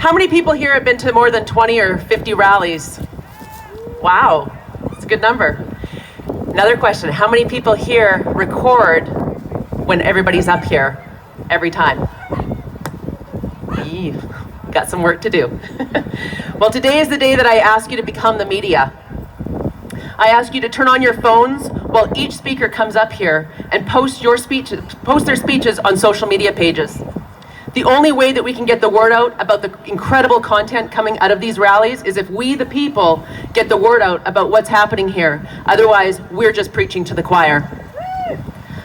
How many people here have been to more than 20 or 50 rallies? Wow, that's a good number. Another question, how many people here record when everybody's up here every time? Got some work to do. Well, today is the day that I ask you to become the media. I ask you to turn on your phones while each speaker comes up here and post their speeches on social media pages. The only way that we can get the word out about the incredible content coming out of these rallies is if we, the people, get the word out about what's happening here. Otherwise, we're just preaching to the choir.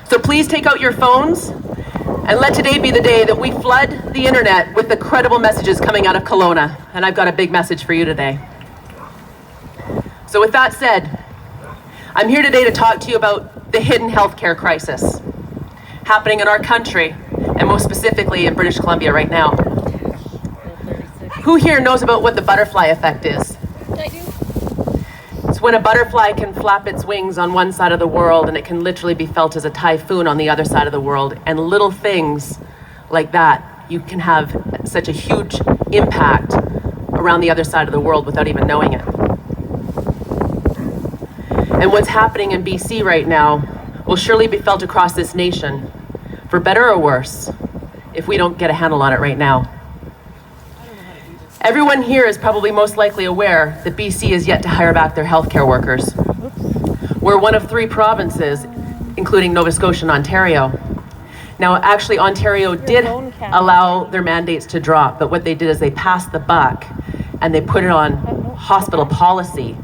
So please take out your phones and let today be the day that we flood the internet with the credible messages coming out of Kelowna. And I've got a big message for you today. So with that said, I'm here today to talk to you about the hidden healthcare crisis happening in our country, and most specifically in British Columbia right now. Who here knows about what the butterfly effect is? I do. It's when a butterfly can flap its wings on one side of the world and it can literally be felt as a typhoon on the other side of the world. And little things like that, you can have such a huge impact around the other side of the world without even knowing it. And what's happening in BC right now will surely be felt across this nation, for better or worse, if we don't get a handle on it right now. Everyone here is probably most likely aware that BC is yet to hire back their healthcare workers. We're one of 3 provinces, including Nova Scotia and Ontario. Now, actually, Ontario did allow their mandates to drop, but what they did is they passed the buck and they put it on hospital policy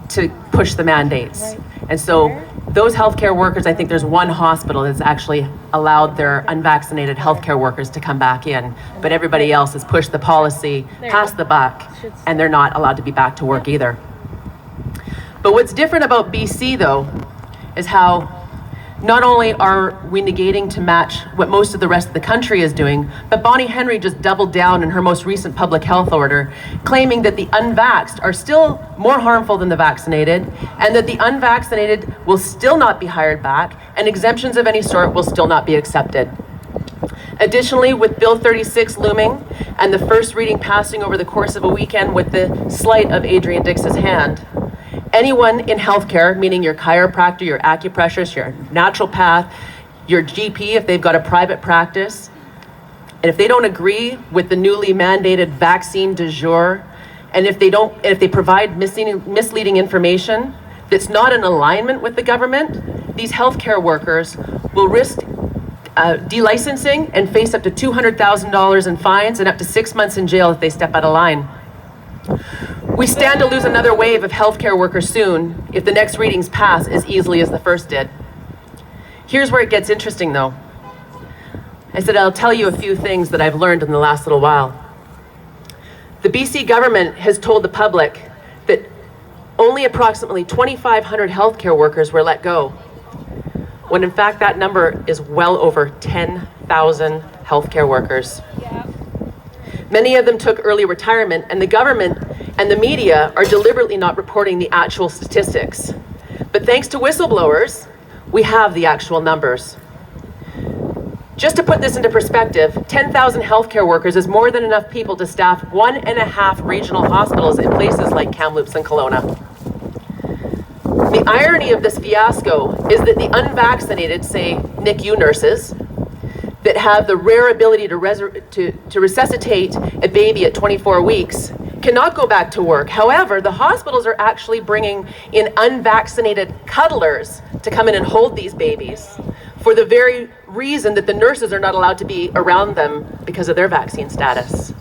to push the mandates. And so those healthcare workers, I think there's one hospital that's actually allowed their unvaccinated healthcare workers to come back in, but everybody else has pushed the policy, passed the buck, and they're not allowed to be back to work either. But what's different about BC though, is how not only are we negating to match what most of the rest of the country is doing, but Bonnie Henry just doubled down in her most recent public health order, claiming that the unvaxxed are still more harmful than the vaccinated, and that the unvaccinated will still not be hired back, and exemptions of any sort will still not be accepted. Additionally, with Bill 36 looming, and the first reading passing over the course of a weekend with the slight of Adrian Dix's hand, anyone in healthcare, meaning your chiropractor, your acupressurist, your naturopath, your GP, if they've got a private practice, and if they don't agree with the newly mandated vaccine du jour, and if they provide misleading information that's not in alignment with the government, these healthcare workers will risk delicensing and face up to $200,000 in fines and up to 6 months in jail if they step out of line. We stand to lose another wave of healthcare workers soon if the next readings pass as easily as the first did. Here's where it gets interesting though. I said I'll tell you a few things that I've learned in the last little while. The BC government has told the public that only approximately 2,500 healthcare workers were let go, when in fact that number is well over 10,000 healthcare workers. Many of them took early retirement, and the government and the media are deliberately not reporting the actual statistics. But thanks to whistleblowers, we have the actual numbers. Just to put this into perspective, 10,000 healthcare workers is more than enough people to staff 1.5 regional hospitals in places like Kamloops and Kelowna. The irony of this fiasco is that the unvaccinated, say NICU nurses, that have the rare ability to resuscitate a baby at 24 weeks cannot go back to work. However, the hospitals are actually bringing in unvaccinated cuddlers to come in and hold these babies for the very reason that the nurses are not allowed to be around them because of their vaccine status.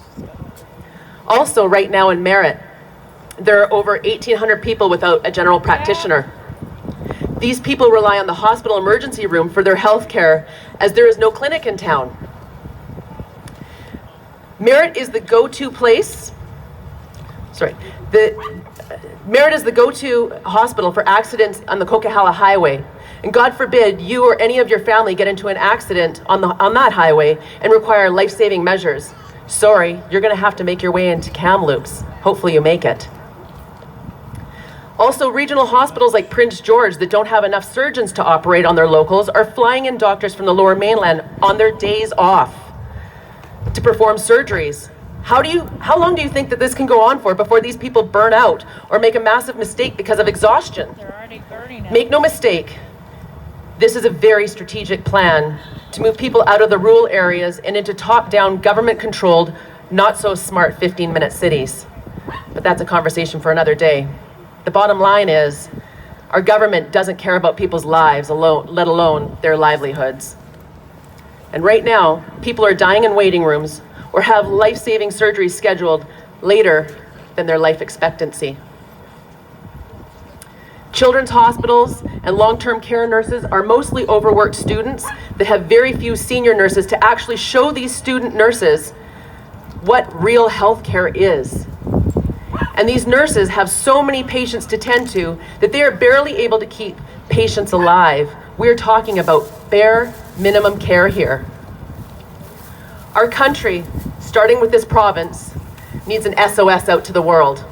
Also, right now in Merritt, there are over 1,800 people without a general practitioner. These people rely on the hospital emergency room for their health care as there is no clinic in town. Merritt is the go-to place. Merritt is the go-to hospital for accidents on the Coquihalla Highway. And God forbid you or any of your family get into an accident on that highway and require life-saving measures. Sorry, you're gonna have to make your way into Kamloops. Hopefully you make it. Also, regional hospitals like Prince George that don't have enough surgeons to operate on their locals are flying in doctors from the Lower Mainland on their days off to perform surgeries How long do you think that this can go on for before these people burn out or make a massive mistake because of exhaustion? They're already burning out. Make no mistake, this is a very strategic plan to move people out of the rural areas and into top-down, government-controlled, not-so-smart 15-minute cities. But that's a conversation for another day. The bottom line is, our government doesn't care about people's lives alone, let alone their livelihoods. And right now, people are dying in waiting rooms or have life-saving surgeries scheduled later than their life expectancy. Children's hospitals and long-term care nurses are mostly overworked students that have very few senior nurses to actually show these student nurses what real health care is. And these nurses have so many patients to tend to that they are barely able to keep patients alive. We're talking about bare minimum care here. Our country, starting with this province, needs an SOS out to the world.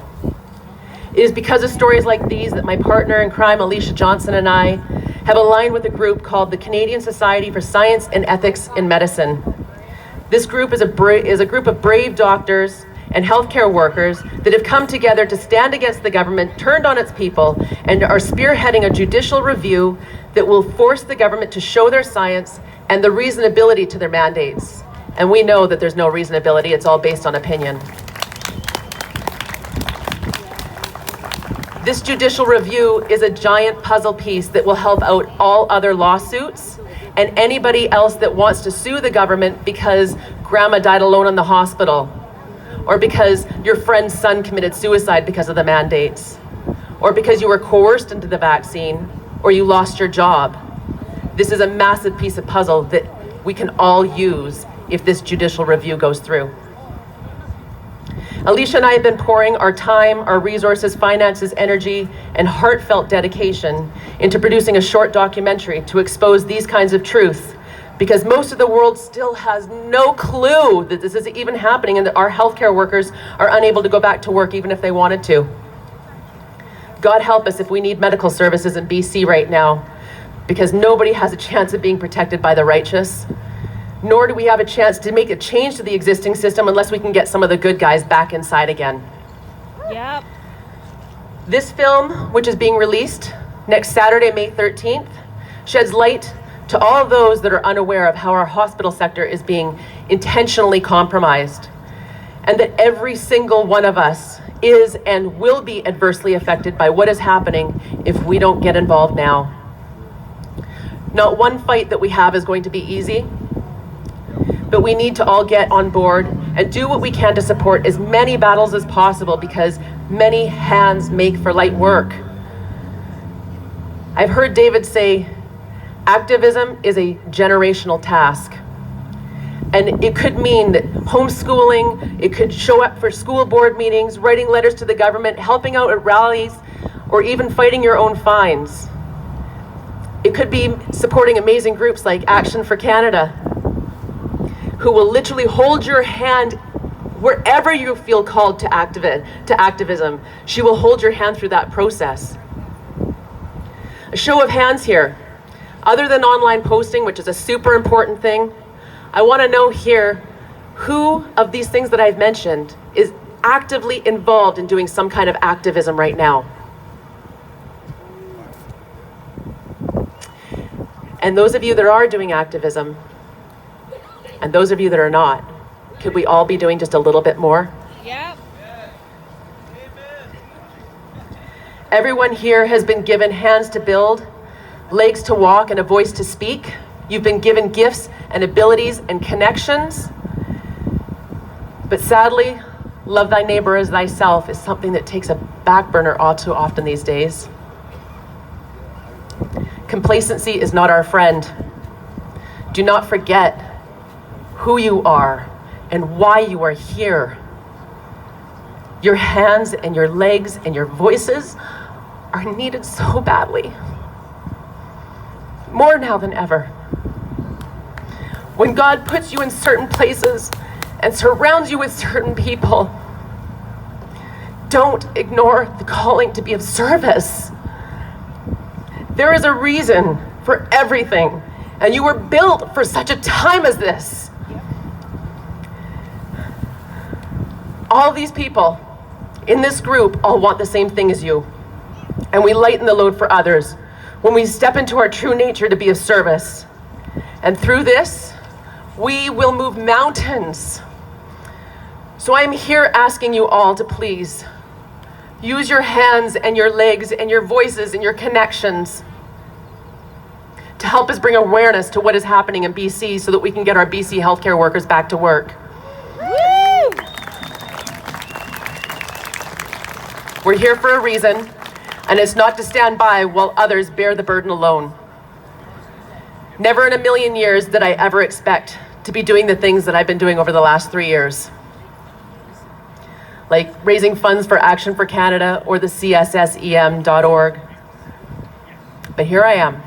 It is because of stories like these that my partner in crime, Alicia Johnson, and I have aligned with a group called the Canadian Society for Science and Ethics in Medicine. This group is a group of brave doctors and healthcare workers that have come together to stand against the government, turned on its people, and are spearheading a judicial review that will force the government to show their science and the reasonability to their mandates. And we know that there's no reasonability, it's all based on opinion. This judicial review is a giant puzzle piece that will help out all other lawsuits and anybody else that wants to sue the government because grandma died alone in the hospital, or because your friend's son committed suicide because of the mandates, or because you were coerced into the vaccine, or you lost your job. This is a massive piece of puzzle that we can all use if this judicial review goes through. Alicia and I have been pouring our time, our resources, finances, energy, and heartfelt dedication into producing a short documentary to expose these kinds of truths, because most of the world still has no clue that this is even happening and that our healthcare workers are unable to go back to work even if they wanted to. God help us if we need medical services in BC right now, because nobody has a chance of being protected by the righteous. Nor do we have a chance to make a change to the existing system unless we can get some of the good guys back inside again. Yep. This film, which is being released next Saturday, May 13th, sheds light to all of those that are unaware of how our hospital sector is being intentionally compromised, and that every single one of us is and will be adversely affected by what is happening if we don't get involved now. Not one fight that we have is going to be easy, but we need to all get on board and do what we can to support as many battles as possible, because many hands make for light work. I've heard David say, activism is a generational task. And it could mean that homeschooling, it could show up for school board meetings, writing letters to the government, helping out at rallies, or even fighting your own fines. It could be supporting amazing groups like Action for Canada, who will literally hold your hand wherever you feel called to activism. She will hold your hand through that process. A show of hands here. Other than online posting, which is a super important thing, I want to know here who of these things that I've mentioned is actively involved in doing some kind of activism right now. And those of you that are doing activism, and those of you that are not, could we all be doing just a little bit more? Yep. Everyone here has been given hands to build, legs to walk, and a voice to speak. You've been given gifts and abilities and connections. But sadly, love thy neighbor as thyself is something that takes a back burner all too often these days. Complacency is not our friend. Do not forget who you are and why you are here. Your hands and your legs and your voices are needed so badly. More now than ever. When God puts you in certain places and surrounds you with certain people, don't ignore the calling to be of service. There is a reason for everything, and you were built for such a time as this. All these people in this group all want the same thing as you. And we lighten the load for others when we step into our true nature to be of service. And through this, we will move mountains. So I'm here asking you all to please use your hands and your legs and your voices and your connections to help us bring awareness to what is happening in BC so that we can get our BC healthcare workers back to work. Woo! We're here for a reason, and it's not to stand by while others bear the burden alone. Never in a million years did I ever expect to be doing the things that I've been doing over the last 3 years. Like raising funds for Action for Canada or the CSSEM.org. But here I am,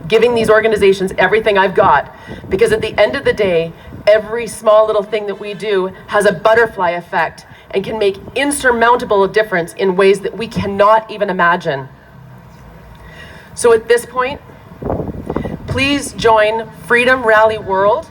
giving these organizations everything I've got, because at the end of the day, every small little thing that we do has a butterfly effect and can make insurmountable difference in ways that we cannot even imagine. So at this point, please join Freedom Rally World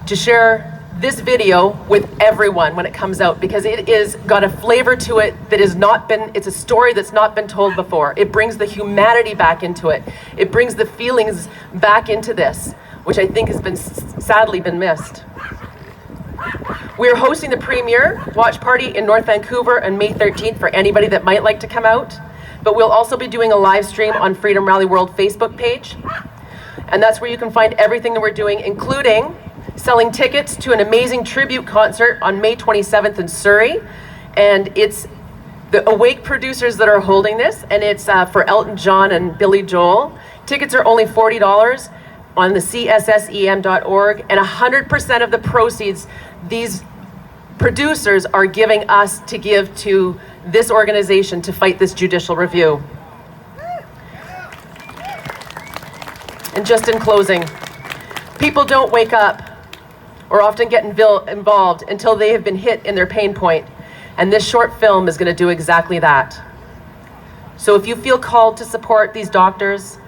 to share this video with everyone when it comes out, because it is got a flavor to it that has not been, it's a story that's not been told before. It brings the humanity back into it. It brings the feelings back into this, which I think has been sadly been missed. We're hosting the premier watch party in North Vancouver on May 13th for anybody that might like to come out. But we'll also be doing a live stream on Freedom Rally World Facebook page. And that's where you can find everything that we're doing, including selling tickets to an amazing tribute concert on May 27th in Surrey. And it's the Awake producers that are holding this, and it's for Elton John and Billy Joel. Tickets are only $40 on the CSSEM.org, and 100% of the proceeds these producers are giving us to give to this organization to fight this judicial review. And just in closing, people don't wake up or often get involved until they have been hit in their pain point. And this short film is going to do exactly that. So if you feel called to support these doctors,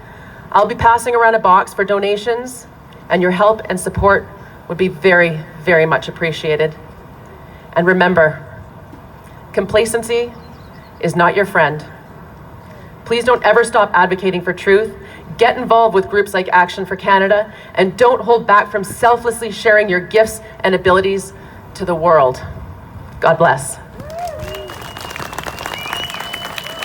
I'll be passing around a box for donations, and your help and support would be very, very much appreciated. And remember, complacency is not your friend. Please don't ever stop advocating for truth. Get involved with groups like Action for Canada, and don't hold back from selflessly sharing your gifts and abilities to the world. God bless.